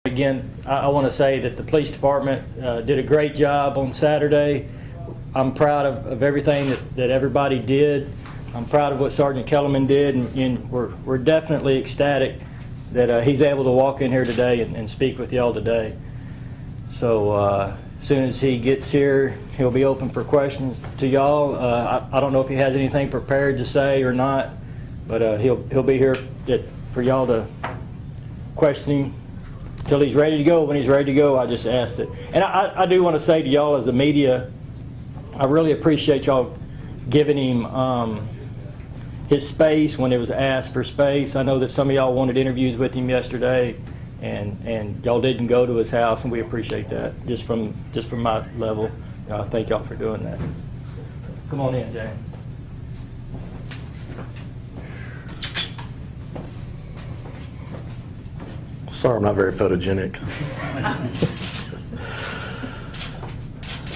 Again, I want to say that the police department did a great job on Saturday. I'm proud of everything that everybody did. I'm proud of what Sergeant Kellerman did, and we're definitely ecstatic that he's able to walk in here today and speak with y'all today. So as soon as he gets here, he'll be open for questions to y'all. I don't know if he has anything prepared to say or not, but he'll be here for y'all to question him till he's ready to go. When he's ready to go, I just asked it. And I do want to say to y'all as the media, I really appreciate y'all giving him his space when it was asked for space. I know that some of y'all wanted interviews with him yesterday, and y'all didn't go to his house, and we appreciate that. Just from my level, thank y'all for doing that. Come on in, Jay. Sorry, I'm not very photogenic.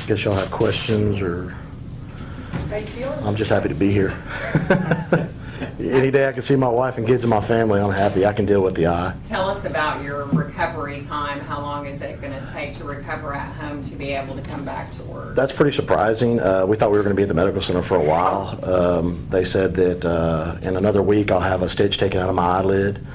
Guess y'all have questions, or I'm just happy to be here. Any day I can see my wife and kids and my family, I'm happy. I can deal with the eye. Tell us about your recovery time. How long is it going to take to recover at home to be able to come back to work? That's pretty surprising. We thought we were going to be at the medical center for a while. They said that in another week I'll have a stitch taken out of my eyelid.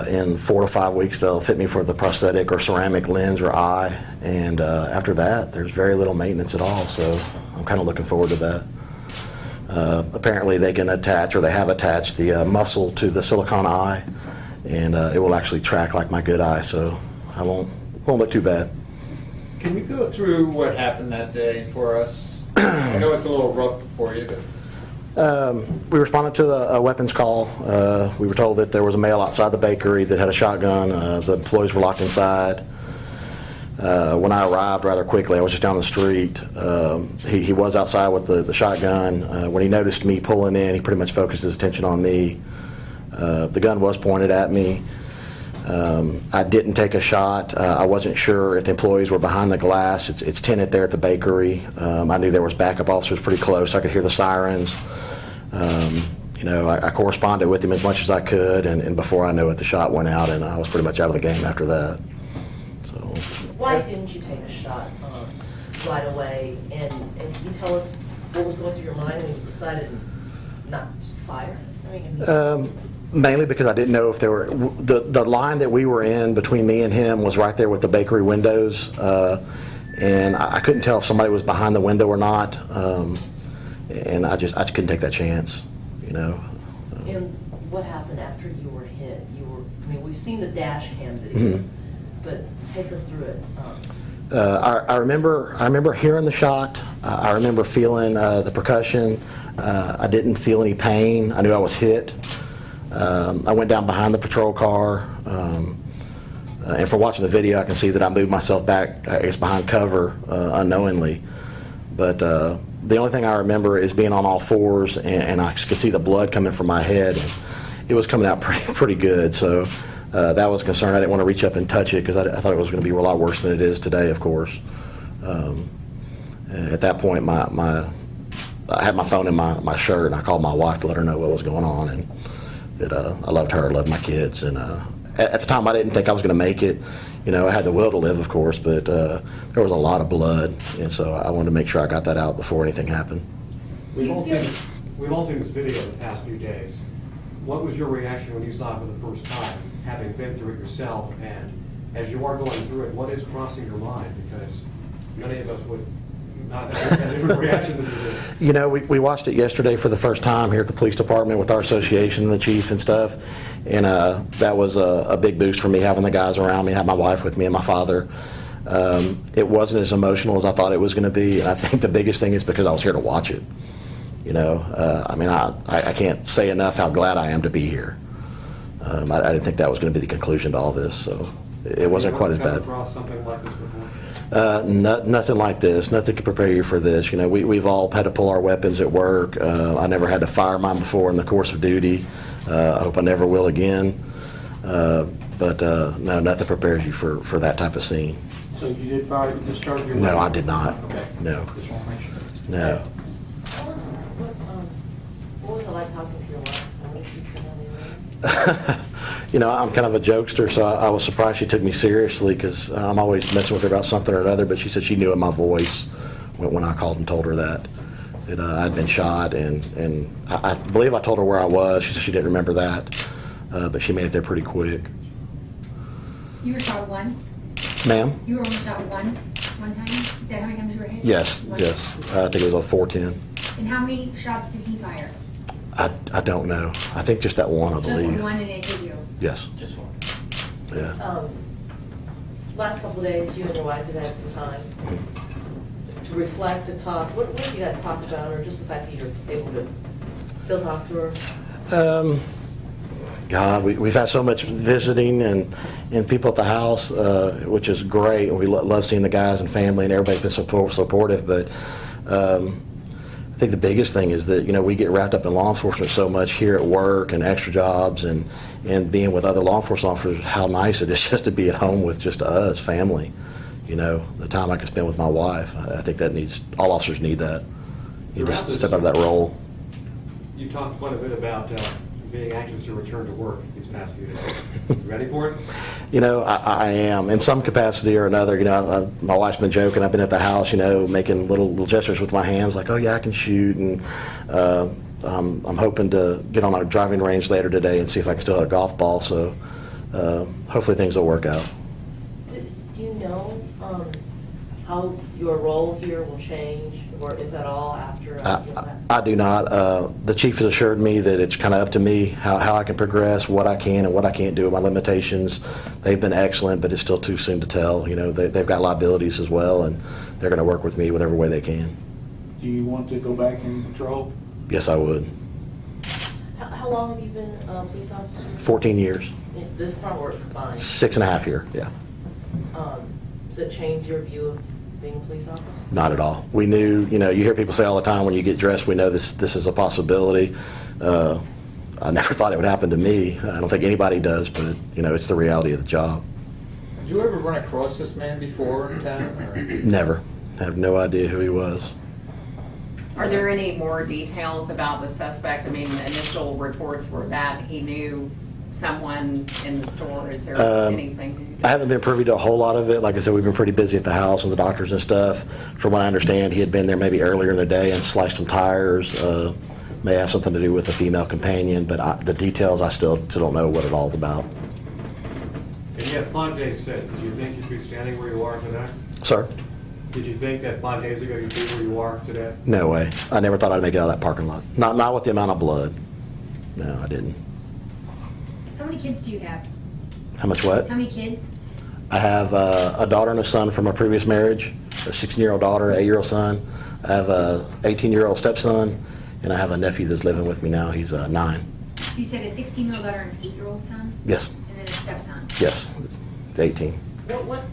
In 4 to 5 weeks they'll fit me for the prosthetic or ceramic lens or eye, and after that there's very little maintenance at all, so I'm kind of looking forward to that. Apparently they can attach, or they have attached, the muscle to the silicone eye, and it will actually track like my good eye, so I won't look too bad. Can you go through what happened that day for us? I know it's a little rough for you, but we responded to a weapons call. We were told that there was a male outside the bakery that had a shotgun. The employees were locked inside. When I arrived rather quickly, I was just down the street. He was outside with the shotgun. When he noticed me pulling in, he pretty much focused his attention on me. The gun was pointed at me. I didn't take a shot. I wasn't sure if the employees were behind the glass. It's tinted there at the bakery. I knew there was backup officers pretty close. I could hear the sirens. You know, I corresponded with him as much as I could, and before I knew it, the shot went out, and I was pretty much out of the game after that. So. Why didn't you take a shot right away? And can you tell us what was going through your mind when you decided not to fire? I mean, Mainly because I didn't know if there were, the line that we were in between me and him was right there with the bakery windows, and I couldn't tell if somebody was behind the window or not, and I just couldn't take that chance, you know. And what happened after you were hit? I mean, we've seen the dash cam video, but take us through it. I remember hearing the shot. I remember feeling the percussion. I didn't feel any pain. I knew I was hit. I went down behind the patrol car, and for watching the video, I can see that I moved myself back, I guess, behind cover unknowingly. But the only thing I remember is being on all fours, and I could see the blood coming from my head. And it was coming out pretty good, so that was a concern. I didn't want to reach up and touch it because I thought it was going to be a lot worse than it is today, of course. At that point, I had my phone in my shirt, and I called my wife to let her know what was going on, and that I loved her, loved my kids, and at the time I didn't think I was going to make it. You know, I had the will to live, of course, but there was a lot of blood, and so I wanted to make sure I got that out before anything happened. We've all seen this video the past few days. What was your reaction when you saw it for the first time, having been through it yourself, and as you are going through it, what is crossing your mind? Because many of us would not have a different reaction than you did. You know, we watched it yesterday for the first time here at the police department with our association and the chief and stuff, and that was a big boost for me, having the guys around me, have my wife with me and my father. It wasn't as emotional as I thought it was going to be, and I think the biggest thing is because I was here to watch it. You know, I mean, I can't say enough how glad I am to be here. I didn't think that was going to be the conclusion to all this, so it wasn't quite as bad. Have you ever come across something like this before? Nothing like this. Nothing could prepare you for this. You know, we've all had to pull our weapons at work. I never had to fire mine before in the course of duty. I hope I never will again. But no, nothing prepares you for that type of scene. so you did fire, you discharged your No, weapon? I did not. Okay. No. Just want to make sure. No. Tell us what was it like talking to your wife when she said on the You know, I'm kind of a jokester, so I was surprised she took me seriously because I'm always messing with her about something or another, but she said she knew in my voice when I called and told her that I'd been shot, and I believe I told her where I was. She said she didn't remember that, but she made it there pretty quick. You were shot once? Ma'am? You were only shot once, one time? Is that how many times you were hit? Yes, Once? yes. I think it was a 410. And how many shots did he fire? I don't know. I think just that one, I believe. Just one and it hit you? Yes. Just one. Yeah. Last couple of days, you and your wife have had some time to reflect and talk. What have you guys talked about, or just the fact that you're able to still talk to her? God, we've had so much visiting and people at the house, which is great. And we love seeing the guys and family, and everybody's been supportive. But I think the biggest thing is that, you know, we get wrapped up in law enforcement so much here at work and extra jobs and being with other law enforcement officers, how nice it is just to be at home with just us, family. You know, the time I can spend with my wife. I think that all officers need that. You Throughout just this- step out of that role. You talked quite a bit about being anxious to return to work these past few days. You ready for it? You know, I am in some capacity or another. You know, my wife's been joking. I've been at the house, you know, making little gestures with my hands, like, oh yeah, I can shoot. And I'm hoping to get on a driving range later today and see if I can still hit a golf ball. So hopefully things will work out. Do you know how your role here will change, or if at all, after you know that? I do not. The chief has assured me that it's kind of up to me how I can progress, what I can and what I can't do, my limitations. They've been excellent, but it's still too soon to tell. You know, they've got liabilities as well, and they're going to work with me whatever way they can. Do you want to go back in patrol? Yes, I would. How long have you been a police officer? 14 years. This part or combined? 6.5 years, yeah. Does it change your view of being a police officer? Not at all. We knew, you know, you hear people say all the time when you get dressed, we know this is a possibility. I never thought it would happen to me. I don't think anybody does, but, you know, it's the reality of the job. Did you ever run across this man before in town? Or? Never. I have no idea who he was. Are there any more details about the suspect? I mean, the initial reports were that he knew someone in the store. Is there anything new? I haven't been privy to a whole lot of it. Like I said, we've been pretty busy at the house and the doctors and stuff. From what I understand, he had been there maybe earlier in the day and sliced some tires. May have something to do with a female companion, but the details I still don't know what it all's about. And you had 5 days since. Did you think you'd be standing where you are today? Sir? Did you think that 5 days ago you'd be where you are today? No way. I never thought I'd make it out of that parking lot. Not with the amount of blood. No, I didn't. How many kids do you have? How much what? How many kids? I have a daughter and a son from a previous marriage, a 16-year-old daughter, an 8-year-old son. I have a 18-year-old stepson, and I have a nephew that's living with me now. He's 9. You said a 16-year-old daughter and an 8-year-old son? Yes. And then a stepson? Yes. 18. What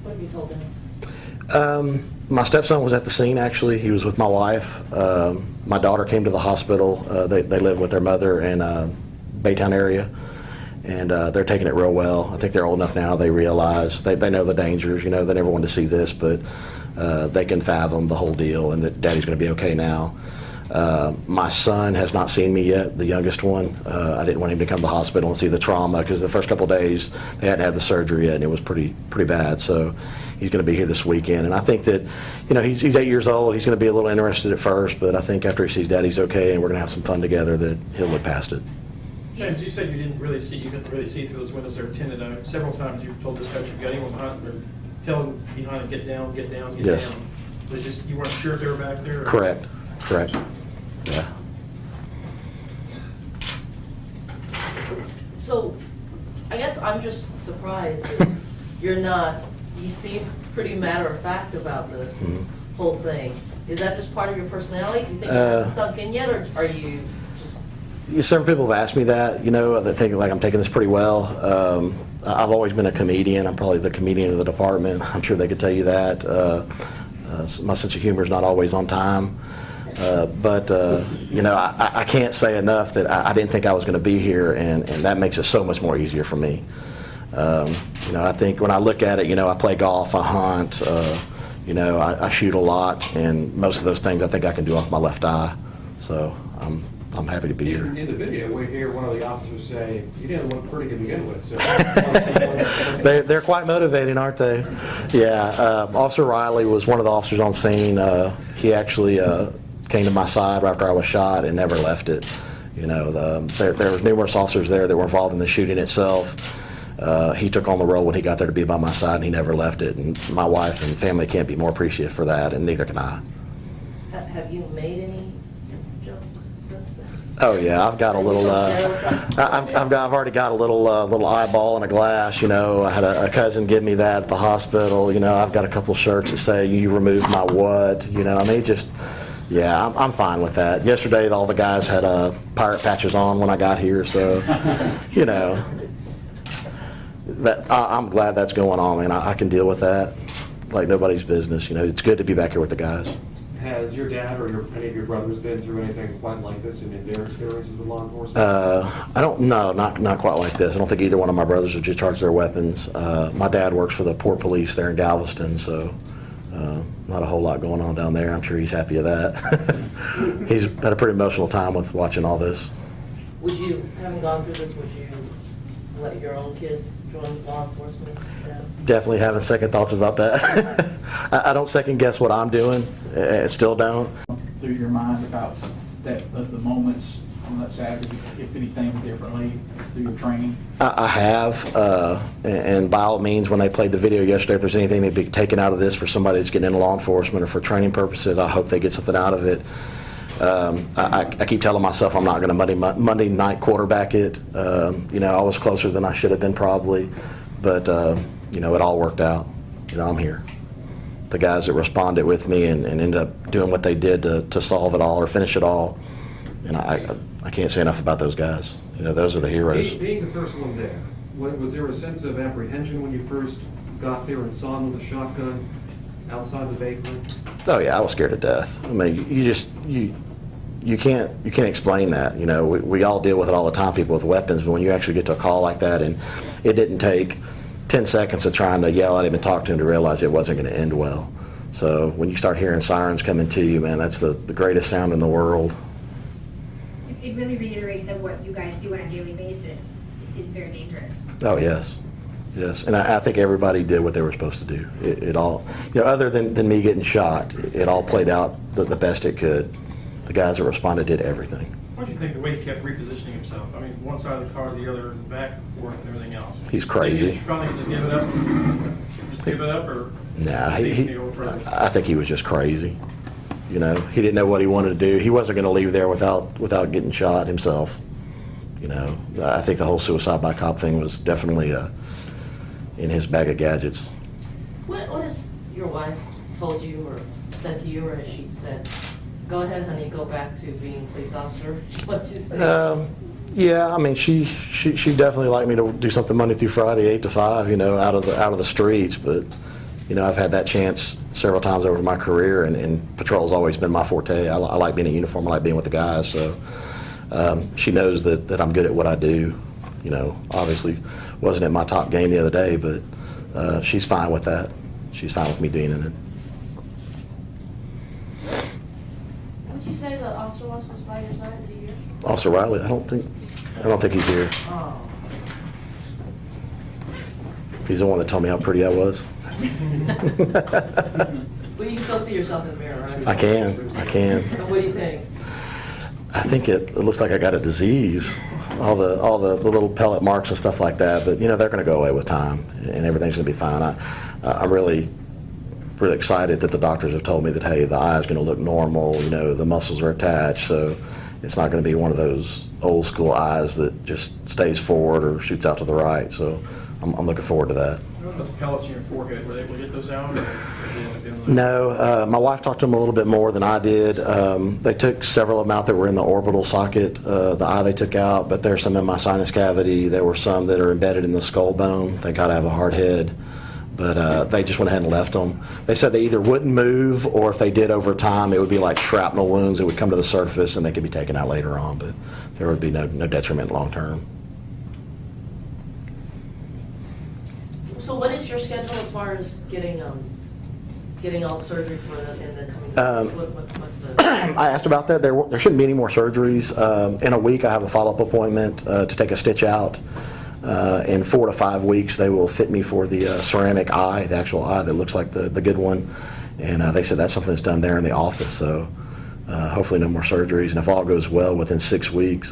have you told them? My stepson was at the scene, actually. He was with my wife. My daughter came to the hospital. They live with their mother in Baytown area, and they're taking it real well. I think they're old enough now. They realize, they know the dangers. You know, they never wanted to see this, but they can fathom the whole deal and that Daddy's going to be okay now. My son has not seen me yet, the youngest one. I didn't want him to come to the hospital and see the trauma because the first couple of days they hadn't had the surgery yet and it was pretty bad. So he's going to be here this weekend. And I think that, you know, he's 8 years old. He's going to be a little interested at first, but I think after he sees Daddy's okay and we're going to have some fun together that he'll look past it. James, you said you couldn't really see through those windows that were tinted. Several times you've told this coach you've got anyone behind, or telling behind, get down, get down, get Yes. down. But just, you weren't sure if they were back there? Or? Correct. Yeah. So, I guess I'm just surprised that you seem pretty matter of fact about this whole thing. Is that just part of your personality? Do you think it hasn't sunk in yet, or are you just... Several people have asked me that, you know, they think like I'm taking this pretty well. I've always been a comedian. I'm probably the comedian of the department. I'm sure they could tell you that. My sense of humor is not always on time. But you know, I can't say enough that I didn't think I was going to be here, and that makes it so much more easier for me. You know, I think when I look at it, you know, I play golf, I hunt, you know, I shoot a lot, and most of those things I think I can do off my left eye. So I'm happy to be here. In the video, we hear one of the officers say, "You didn't look pretty to begin with." So, They're quite motivating, aren't they? Yeah. Officer Riley was one of the officers on scene. He actually came to my side after I was shot and never left it. You know, there was numerous officers there that were involved in the shooting itself. He took on the role when he got there to be by my side, and he never left it. And my wife and family can't be more appreciative for that, and neither can I. Have you made any jokes since then? Oh yeah, I've got a little. I've already got a little eyeball in a glass. You know, I had a cousin give me that at the hospital. You know, I've got a couple shirts that say "You removed my what." You know, I mean, just. Yeah, I'm fine with that. Yesterday, all the guys had pirate patches on when I got here, so you know. I'm glad that's going on, man. I can deal with that like nobody's business. You know, it's good to be back here with the guys. has your dad or any of your brothers been through anything quite like this in their experiences with law enforcement? I don't know, not quite like this. I don't think either one of my brothers have discharged their weapons. My dad works for the Port Police there in Galveston, so not a whole lot going on down there. I'm sure he's happy of that. He's had a pretty emotional time with watching all this. Would you, having gone through this, would you let your own kids join law enforcement? Definitely having second thoughts about that. I don't second guess what I'm doing. I still don't. Through your mind about the moments on that Saturday, if anything differently through your training? I have, and by all means, when they played the video yesterday, if there's anything to be taken out of this for somebody that's getting into law enforcement or for training purposes, I hope they get something out of it. I keep telling myself I'm not going to Monday night quarterback it. You know, I was closer than I should have been probably, but you know, it all worked out. You know, I'm here. The guys that responded with me and ended up doing what they did to solve it all or finish it all, and I can't say enough about those guys. You know, those are the heroes. Being the first one there, was there a sense of apprehension when you first got there and saw him with a shotgun outside the bakery? Oh yeah, I was scared to death. I mean, you can't explain that. You know, we all deal with it all the time, people with weapons, but when you actually get to a call like that, and it didn't take 10 seconds of trying to yell at him and talk to him to realize it wasn't going to end well. So when you start hearing sirens coming to you, man, that's the greatest sound in the world. It really reiterates that what you guys do on a daily basis is very dangerous. Oh yes, yes, and I think everybody did what they were supposed to do. It all, you know, other than me getting shot, it all played out the best it could. The guys that responded did everything. What do you think the way he kept repositioning himself? I mean, one side of the car, the other, back, forth, and everything else. He's crazy. Did you finally just give it up? Just give it up, or? Nah, I I think he was just crazy. You know, he didn't know what he wanted to do. He wasn't going to leave there without getting shot himself. You know, I think the whole suicide by cop thing was definitely in his bag of gadgets. What has your wife told you or said to you, or has she said, go ahead, honey, go back to being a police officer? What's she say? Yeah, I mean, she definitely liked me to do something Monday through Friday, 8 to 5, you know, out of the streets. But you know, I've had that chance several times over my career, and patrol's always been my forte. I like being in uniform. I like being with the guys. So she knows that I'm good at what I do. You know, obviously wasn't at my top game the other day, but she's fine with that. She's fine with me being in it. Would you say the officer was by your side? Is he here? Officer Riley, I don't think he's here. Oh. He's the one that told me how pretty I was. Well, you can still see yourself in the mirror, right? I can. And what do you think? I think it looks like I got a disease. All the little pellet marks and stuff like that, but you know, they're going to go away with time, and everything's going to be fine. I'm really excited that the doctors have told me that, hey, the eye is going to look normal. You know, the muscles are attached, so it's not going to be one of those old school eyes that just stays forward or shoots out to the right. So I'm looking forward to that. What about the pellets in your forehead? Were they able to get those out? No, my wife talked to them a little bit more than I did. They took several of them out that were in the orbital socket, the eye they took out, but there's some in my sinus cavity. There were some that are embedded in the skull bone. Thank God I have a hard head. But they just went ahead and left them. They said they either wouldn't move, or if they did over time, it would be like shrapnel wounds that would come to the surface and they could be taken out later on, but there would be no detriment long term. So what is your schedule as far as getting getting all the surgery for in the coming weeks? What's the? I asked about that. There shouldn't be any more surgeries. In a week, I have a follow-up appointment to take a stitch out. In 4 to 5 weeks, they will fit me for the ceramic eye, the actual eye that looks like the good one. And they said that's something that's done there in the office. So hopefully no more surgeries. And if all goes well, within 6 weeks,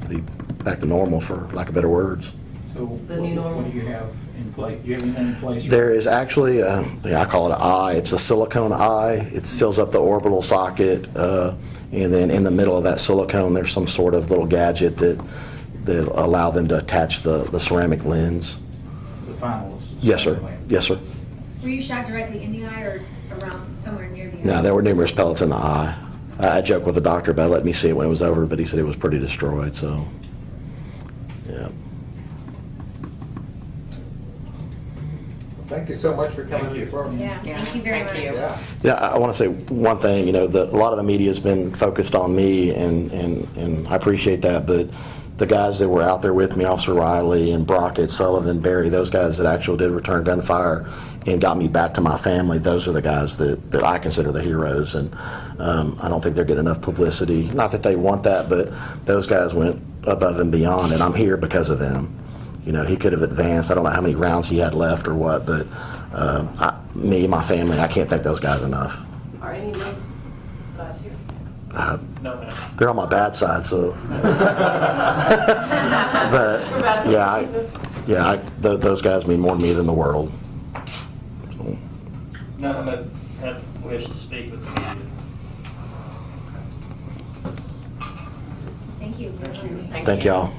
be back to normal, for lack of better words. So The new normal. what do you have in place? Do you have anything in place? There is actually, I call it an eye. It's a silicone eye. It fills up the orbital socket, and then in the middle of that silicone, there's some sort of little gadget that allow them to attach the ceramic lens. The finals? Yes, sir. Yes, sir. Were you shot directly in the eye or around somewhere near the eye? No, there were numerous pellets in the eye. I joked with the doctor about letting me see it when it was over, but he said it was pretty destroyed, so, yeah. Thank you so much for coming to the program. Yeah, Yeah, thank you very much. thank you. Yeah. Yeah, I want to say one thing. You know, a lot of the media has been focused on me, and I appreciate that. But the guys that were out there with me, Officer Riley and Brockett, Sullivan, Barry, those guys that actually did return gunfire and got me back to my family, those are the guys that I consider the heroes. And I don't think they're getting enough publicity. Not that they want that, but those guys went above and beyond, and I'm here because of them. You know, he could have advanced. I don't know how many rounds he had left or what, but me, my family, I can't thank those guys enough. Are any of those guys here? No, ma'am. They're on my bad side, so. But yeah, those guys mean more to me than the world. So, None of them have wished to speak with the media. Thank you. thank y'all.